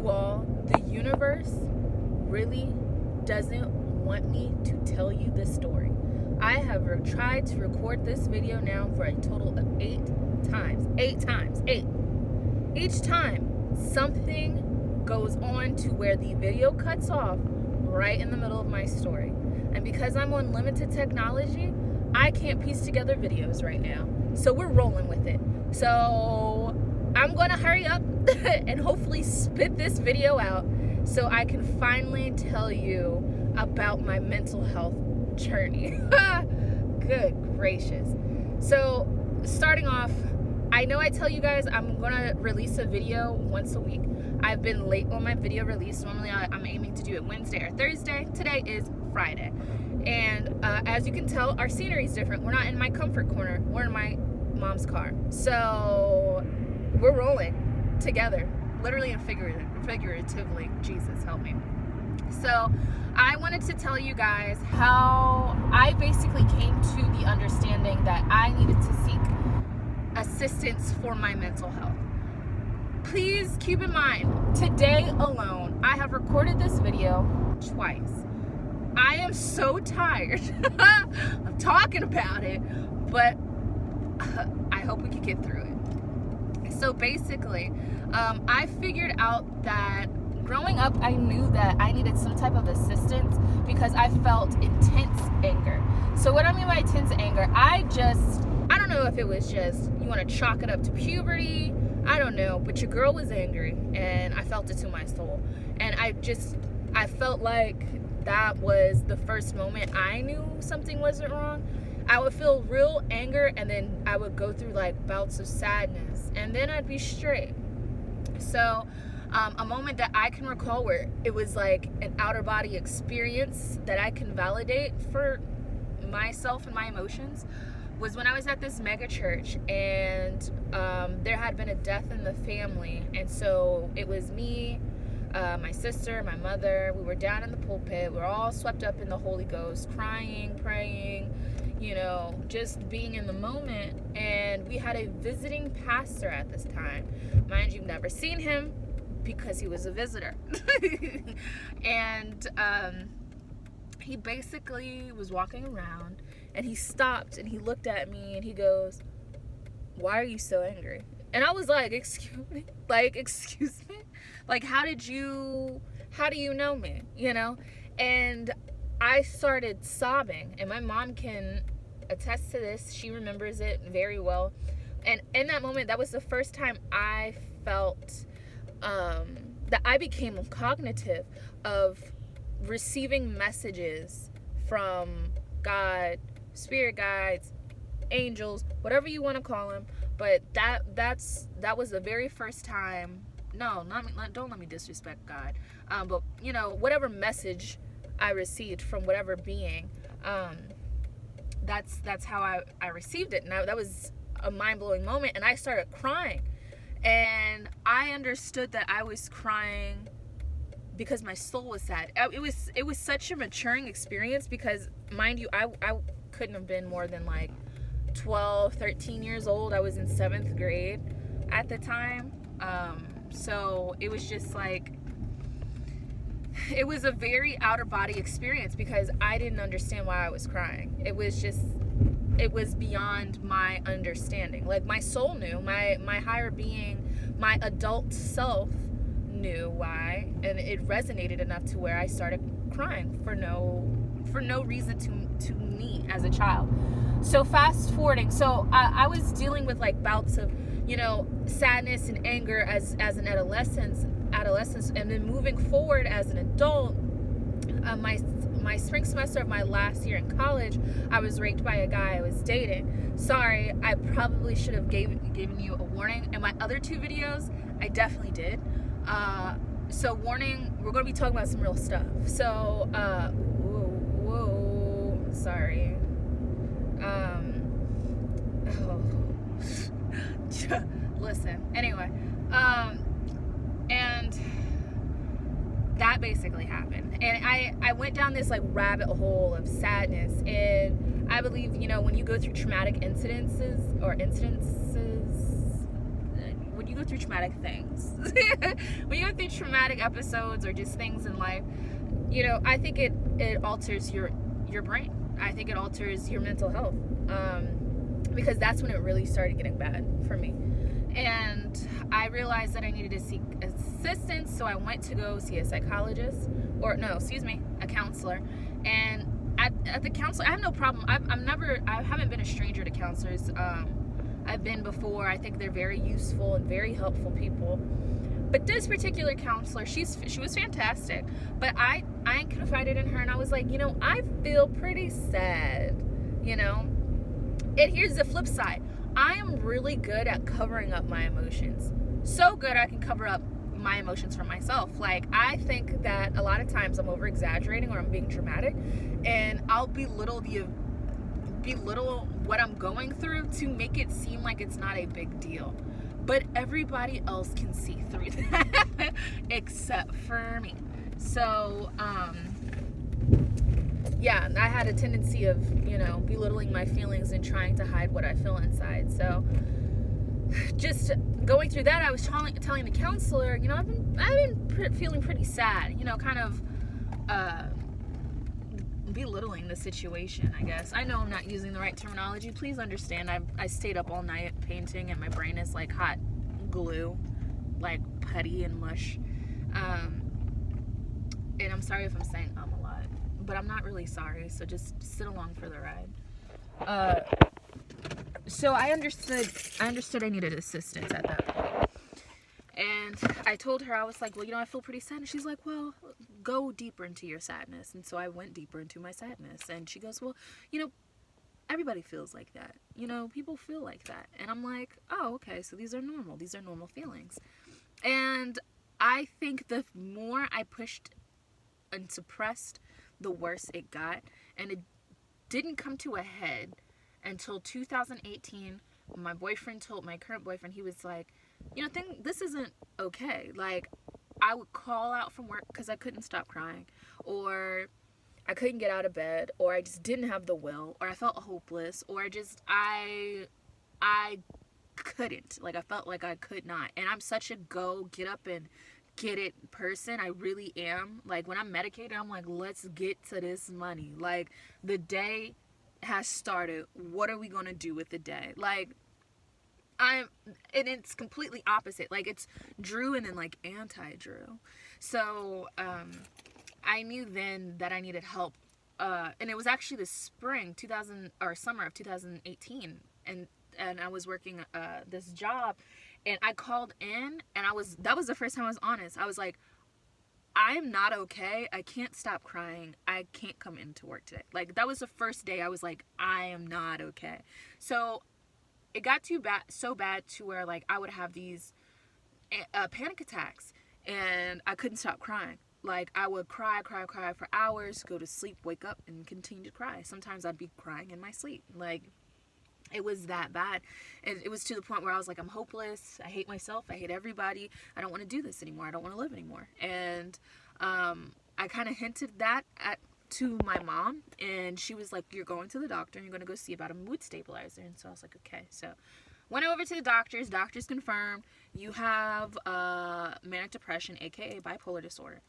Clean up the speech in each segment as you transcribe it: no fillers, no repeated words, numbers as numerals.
you all, the universe really doesn't want me to tell you this story. I have tried to record this video now for a total of 8 times. 8 times. 8. Each time, something goes on to where the video cuts off right in the middle of my story. And because I'm on limited technology, I can't piece together videos right now. So we're rolling with it. So I'm going to hurry up and hopefully spit this video out so I can finally tell you about my mental health journey. Good gracious. So starting off, I know I tell you guys I'm gonna release a video once a week. I've been late on my video release. Normally I'm aiming to do it Wednesday or Thursday. Today is Friday. And as you can tell, our scenery is different. We're not in my comfort corner. We're in my mom's car. So we're rolling together, literally and figuratively. Jesus help me. So I wanted to tell you guys how I basically came to the understanding that I needed to seek assistance for my mental health. Please keep in mind, today alone, I have recorded this video twice. I am so tired of talking about it, but I hope we can get through it. So basically, I figured out that growing up, I knew that I needed some type of assistance because I felt intense anger. So what I mean by intense anger, I don't know if it was just, you want to chalk it up to puberty, I don't know, but your girl was angry and I felt it to my soul. And I felt like that was the first moment I knew something wasn't wrong. I would feel real anger and then I would go through like bouts of sadness and then I'd be straight. So a moment that I can recall where it was like an outer body experience that I can validate for myself and my emotions was when I was at this mega church and there had been a death in the family. And so it was me, my sister, my mother. We were down in the pulpit. We were all swept up in the Holy Ghost, crying, praying, just being in the moment. And we had a visiting pastor at this time. Mind you, never seen him because he was a visitor. And he basically was walking around and he stopped and he looked at me and he goes, "Why are you so angry?" And I was like, excuse me? Like, how do you know me? And I started sobbing, and my mom can attest to this. She remembers it very well. And in that moment, that was the first time I felt that I became cognitive of receiving messages from God, spirit guides, angels, whatever you want to call them. But that was the very first time. No, don't let me disrespect God. But whatever message I received from whatever being, that's how I received it. Now that was a mind-blowing moment, and I started crying, and I understood that I was crying because my soul was sad. It was such a maturing experience because, mind you, I couldn't have been more than like 12, 13 years old. I was in 7th grade at the time. So it was just like, it was a very outer body experience because I didn't understand why I was crying. It was beyond my understanding. Like, my soul knew, my higher being, my adult self knew why, and it resonated enough to where I started crying for no reason to me as a child. So fast forwarding, so I was dealing with like bouts of sadness and anger as an adolescence, and then moving forward as an adult. My spring semester of my last year in college, I was raped by a guy I was dating. Sorry, I probably should have given you a warning. In my other 2 videos, I definitely did. So warning, we're going to be talking about some real stuff. So, sorry. Listen, anyway, and that basically happened, and I went down this like rabbit hole of sadness. And I believe, when you go through traumatic incidences, you go through traumatic things, when you go through traumatic episodes or just things in life, you know, I think it alters your brain. I think it alters your mental health, because that's when it really started getting bad for me. And I realized that I needed to seek assistance, so I went to go see a psychologist, or no, excuse me, a counselor. And at the counselor, I have no problem. I haven't been a stranger to counselors. I've been before. I think they're very useful and very helpful people. But this particular counselor, she was fantastic. But I confided in her, and I was like, you know, I feel pretty sad, you know. And here's the flip side. I am really good at covering up my emotions. So good I can cover up my emotions for myself. Like, I think that a lot of times I'm over exaggerating or I'm being dramatic, and I'll belittle what I'm going through to make it seem like it's not a big deal. But everybody else can see through that except for me. So, yeah, I had a tendency of, you know, belittling my feelings and trying to hide what I feel inside. So just going through that, I was telling the counselor, you know, I've been feeling pretty sad, you know, kind of belittling the situation, I guess. I know I'm not using the right terminology. Please understand, I stayed up all night painting, and my brain is like hot glue, like putty and mush. And I'm sorry if I'm saying a lot, but I'm not really sorry, so just sit along for the ride. So I understood I needed assistance at that point. And I told her, I was like, well, you know, I feel pretty sad. And she's like, well, go deeper into your sadness. And so I went deeper into my sadness. And she goes, well, you know, everybody feels like that. You know, people feel like that. And I'm like, oh, okay, so these are normal. These are normal feelings. And I think the more I pushed and suppressed, the worse it got. And it didn't come to a head until 2018. My current boyfriend, he was like, you know, this isn't okay. Like, I would call out from work because I couldn't stop crying, or I couldn't get out of bed, or I just didn't have the will, or I felt hopeless, or I couldn't. Like, I felt like I could not. And I'm such a get up and get it person. I really am. Like, when I'm medicated, I'm like, let's get to this money. Like, the day has started. What are we going to do with the day? Like, and it's completely opposite. Like, it's Drew and then like anti-Drew. So I knew then that I needed help, and it was actually the summer of 2018, and I was working this job, and I called in, and that was the first time I was honest. I was like, I am not okay. I can't stop crying. I can't come into work today. Like, that was the first day I was like, I am not okay. So it got so bad to where, like, I would have these panic attacks, and I couldn't stop crying. Like, I would cry for hours, go to sleep, wake up, and continue to cry. Sometimes I'd be crying in my sleep. Like, it was that bad. And it was to the point where I was like, I'm hopeless. I hate myself. I hate everybody. I don't want to do this anymore. I don't want to live anymore. And I kind of hinted that to my mom, and she was like, you're going to the doctor, and you're going to go see about a mood stabilizer. And so I was like, okay. So went over to the doctors. Doctors confirmed you have manic depression, aka bipolar disorder.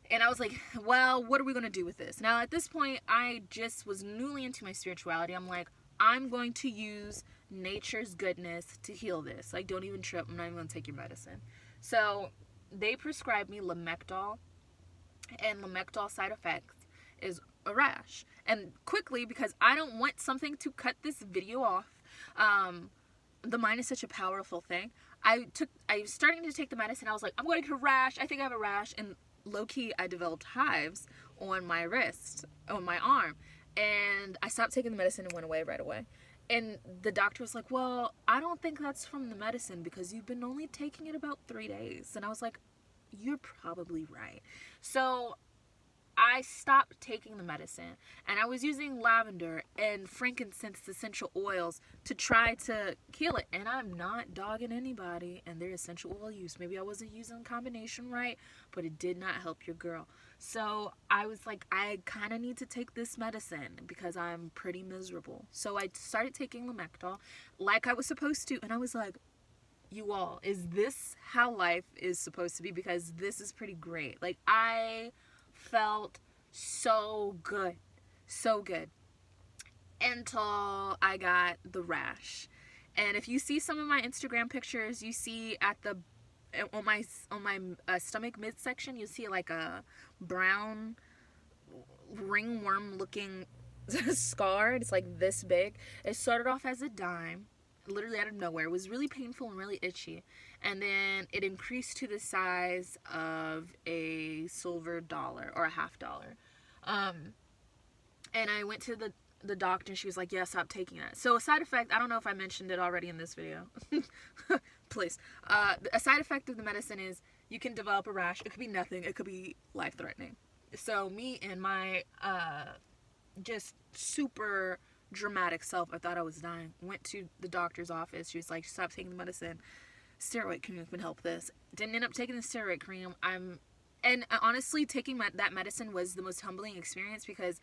And I was like, well, what are we going to do with this? Now, at this point, I just was newly into my spirituality. I'm like, I'm going to use nature's goodness to heal this. Like, don't even trip. I'm not even going to take your medicine. So they prescribed me Lamictal, and Lamictal side effects is a rash. And quickly, because I don't want something to cut this video off, the mind is such a powerful thing. I was starting to take the medicine. I was like, I'm going to get a rash. I think I have a rash. And low-key, I developed hives on my wrist, on my arm. And I stopped taking the medicine and went away right away. And the doctor was like, well, I don't think that's from the medicine because you've been only taking it about 3 days. And I was like, you're probably right. So I stopped taking the medicine, and I was using lavender and frankincense essential oils to try to heal it. And I'm not dogging anybody and their essential oil use. Maybe I wasn't using the combination right, but it did not help your girl. So I was like, I kind of need to take this medicine because I'm pretty miserable. So I started taking Lamictal like I was supposed to, and I was like, you all, is this how life is supposed to be? Because this is pretty great. Like, I felt so good. So good. Until I got the rash. And if you see some of my Instagram pictures, you see at the on my stomach midsection, you see like a brown ringworm looking scar. It's like this big. It started off as a dime, literally out of nowhere. It was really painful and really itchy, and then it increased to the size of a silver dollar or a $50. And I went to the doctor, and she was like, yeah, stop taking that. So a side effect, I don't know if I mentioned it already in this video. Please. A side effect of the medicine is you can develop a rash. It could be nothing. It could be life-threatening. So me and my just super dramatic self, I thought I was dying, went to the doctor's office. She was like, stop taking the medicine. Steroid cream can help this. Didn't end up taking the steroid cream. And honestly, taking that medicine was the most humbling experience, because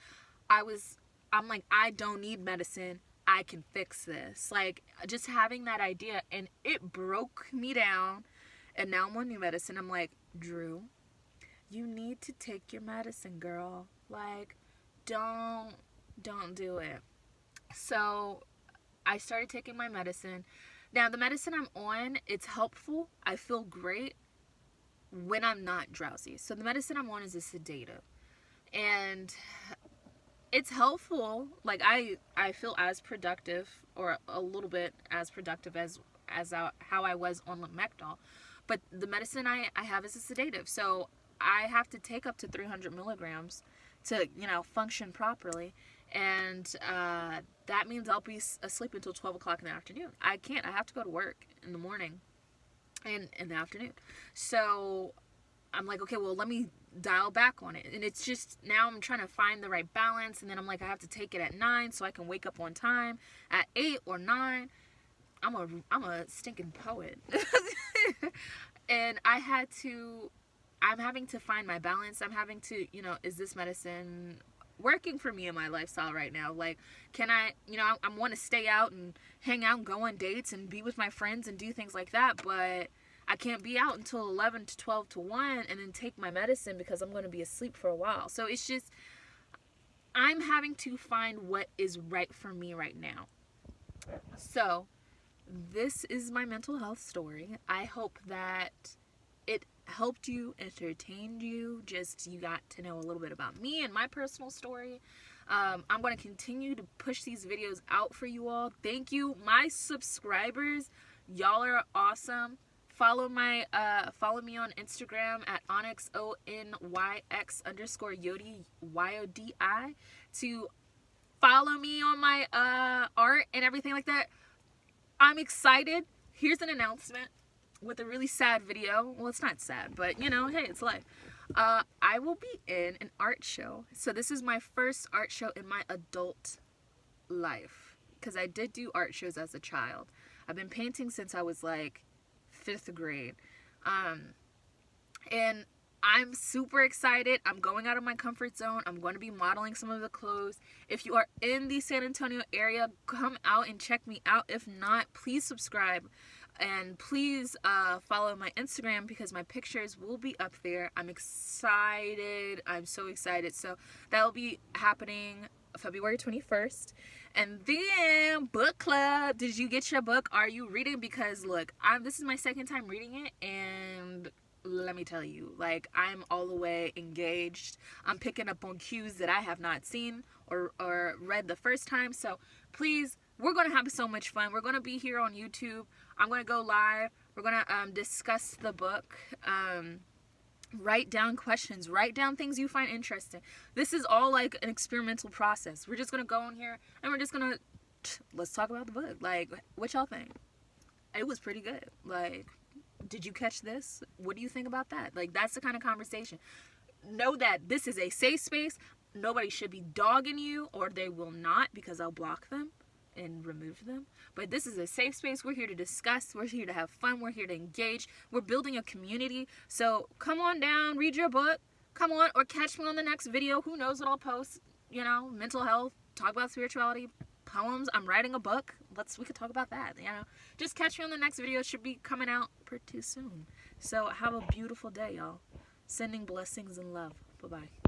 I'm like, I don't need medicine. I can fix this. Like, just having that idea, and it broke me down. And now I'm on new medicine. I'm like, Drew, you need to take your medicine, girl. Like, don't do it. So I started taking my medicine. Now, the medicine I'm on, it's helpful. I feel great when I'm not drowsy. So the medicine I'm on is a sedative. And it's helpful. Like, I feel as productive, or a little bit as productive as how I was on Lamictal. But the medicine I have is a sedative. So I have to take up to 300 milligrams to, function properly. And that means I'll be asleep until 12 o'clock in the afternoon. I can't. I have to go to work in the morning and in the afternoon. So I'm like, okay, well, let me dial back on it. And it's just, now I'm trying to find the right balance. And then I'm like, I have to take it at 9 so I can wake up on time at 8 or 9. I'm a stinking poet. And I'm having to find my balance. I'm having to, is this medicine working for me in my lifestyle right now? Like, can I want to stay out and hang out and go on dates and be with my friends and do things like that, but I can't be out until 11 to 12 to 1 and then take my medicine because I'm going to be asleep for a while. So it's just, I'm having to find what is right for me right now. So this is my mental health story. I hope that it helped you, entertained you, just you got to know a little bit about me and my personal story. I'm going to continue to push these videos out for you all. Thank you, my subscribers. Y'all are awesome. Follow me on Instagram at Onyx, ONYX_Yodi, YODI, to follow me on my art and everything like that. I'm excited. Here's an announcement with a really sad video. Well, it's not sad, but hey, it's life. I will be in an art show. So this is my first art show in my adult life, because I did do art shows as a child. I've been painting since I was like 5th grade. And I'm super excited. I'm going out of my comfort zone. I'm going to be modeling some of the clothes. If you are in the San Antonio area, come out and check me out. If not, please subscribe. And please follow my Instagram, because my pictures will be up there. I'm excited. I'm so excited. So that will be happening February 21st. And then book club. Did you get your book? Are you reading? Because look, this is my second time reading it, and let me tell you, like, I'm all the way engaged. I'm picking up on cues that I have not seen or read the first time. So please, we're going to have so much fun. We're going to be here on YouTube. I'm going to go live. We're going to discuss the book. Write down questions. Write down things you find interesting. This is all like an experimental process. We're just going to go in here and we're just going to, let's talk about the book. Like, what y'all think? It was pretty good. Like, did you catch this? What do you think about that? Like, that's the kind of conversation. Know that this is a safe space. Nobody should be dogging you, or they will not, because I'll block them and remove them. But this is a safe space. We're here to discuss. We're here to have fun. We're here to engage. We're building a community. So come on down, read your book. Come on, or catch me on the next video. Who knows what I'll post? Mental health, talk about spirituality, poems. I'm writing a book. we could talk about that. You know, just catch me on the next video. It should be coming out pretty soon. So have a beautiful day, y'all. Sending blessings and love. Bye bye.